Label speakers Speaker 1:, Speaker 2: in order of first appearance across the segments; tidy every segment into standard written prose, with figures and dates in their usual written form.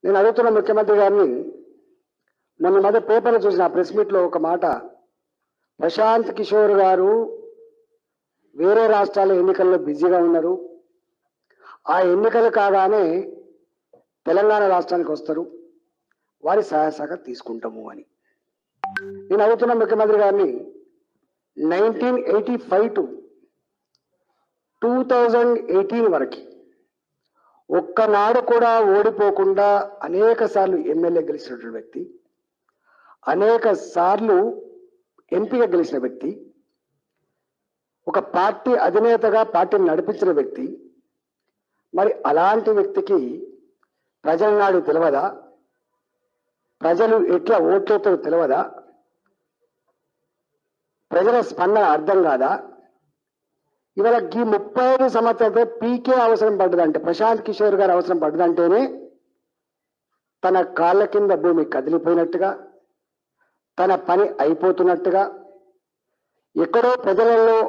Speaker 1: నేను అడుగుతున్న ముఖ్యమంత్రి గారిని, మొన్న మధ్య పేపర్లో చూసిన ప్రెస్ మీట్లో ఒక మాట, ప్రశాంత్ కిషోర్ గారు వేరే రాష్ట్రాల ఎన్నికల్లో బిజీగా ఉన్నారు, ఆ ఎన్నికలు కాగానే తెలంగాణ రాష్ట్రానికి వస్తారు, వారి సహాయ సహకారం తీసుకుంటాము అని. నేను అడుగుతున్న ముఖ్యమంత్రి గారిని, 1985 టు 2018 వరకు ఒక్కనాడు కూడా ఓడిపోకుండా అనేక సార్లు ఎమ్మెల్యే గెలిచినటువంటి వ్యక్తి, అనేక సార్లు ఎంపీగా గెలిచిన వ్యక్తి, ఒక పార్టీ అధినేతగా పార్టీని నడిపించిన వ్యక్తి. మరి అలాంటి వ్యక్తికి ప్రజల నాడు తెలియదా? ప్రజలు ఎట్లా ఓట్లతో తెలియదా? ప్రజల స్పందన అర్థం కాదా? ఇవాళ ఈ 35 సంవత్సరాలతో పీకే అవసరం పడ్డదంటే, ప్రశాంత్ కిషోర్ గారు అవసరం పడ్డదంటేనే తన కాళ్ళ కింద భూమి కదిలిపోయినట్టుగా, తన పని అయిపోతున్నట్టుగా, ఎక్కడో ప్రజలలో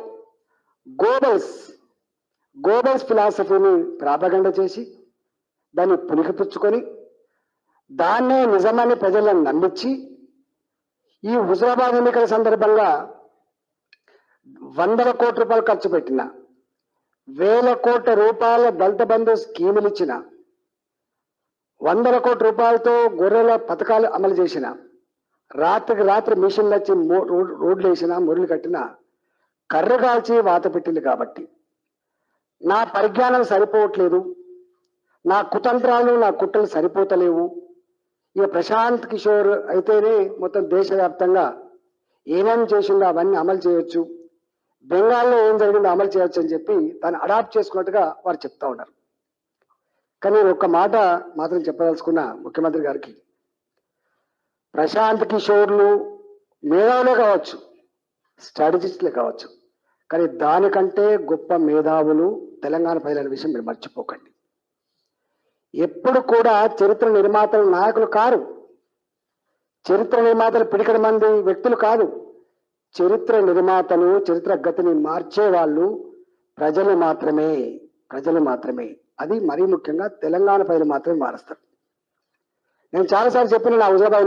Speaker 1: గోబల్స్ ఫిలాసఫీని ప్రాపగండ చేసి దాన్ని పుణికిపుచ్చుకొని దాన్నే నిజమని ప్రజలను నమ్మించి ఈ హుజరాబాద్ ఎన్నికల సందర్భంగా 100 కోట్ల రూపాయలు ఖర్చు పెట్టిన, 1000 కోట్ల రూపాయల దళిత బంధు స్కీములు ఇచ్చిన, 100 కోట్ల రూపాయలతో గొర్రెల పథకాలు అమలు చేసిన, రాత్రికి రాత్రి మిషన్లు వచ్చి రోడ్లు వేసిన, మురులు కట్టిన, కర్ర కాల్చి వాత పెట్టింది. కాబట్టి నా పరిజ్ఞానం సరిపోవట్లేదు, నా కుతంత్రాలు నా కుట్రలు సరిపోతలేవు, ఇక ప్రశాంత్ కిషోర్ అయితేనే మొత్తం దేశవ్యాప్తంగా ఏమేమి చేసిందో అవన్నీ అమలు చేయొచ్చు, బెంగాల్లో ఏం జరిగిందో అమలు చేయొచ్చు అని చెప్పి దాన్ని అడాప్ట్ చేసుకున్నట్టుగా వారు చెప్తా ఉన్నారు. కానీ నేను ఒక్క మాట మాత్రం చెప్పదలుచుకున్న ముఖ్యమంత్రి గారికి, ప్రశాంత్ కిషోర్లు మేధావులే కావచ్చు, స్ట్రాటజిస్టులే కావచ్చు, కానీ దానికంటే గొప్ప మేధావులు తెలంగాణ ప్రజల విషయం మీరు మర్చిపోకండి. ఎప్పుడు కూడా చరిత్ర నిర్మాతలు నాయకులు కారు, చరిత్ర నిర్మాతలు పిడికడి మంది వ్యక్తులు కాదు. చరిత్ర నిర్మాతలు, చరిత్ర గతిని మార్చేవాళ్ళు ప్రజలు మాత్రమే. అది మరీ ముఖ్యంగా తెలంగాణ ప్రజలు మాత్రమే మారుస్తారు. నేను చాలాసార్లు చెప్పిన నా హుజరాబాద్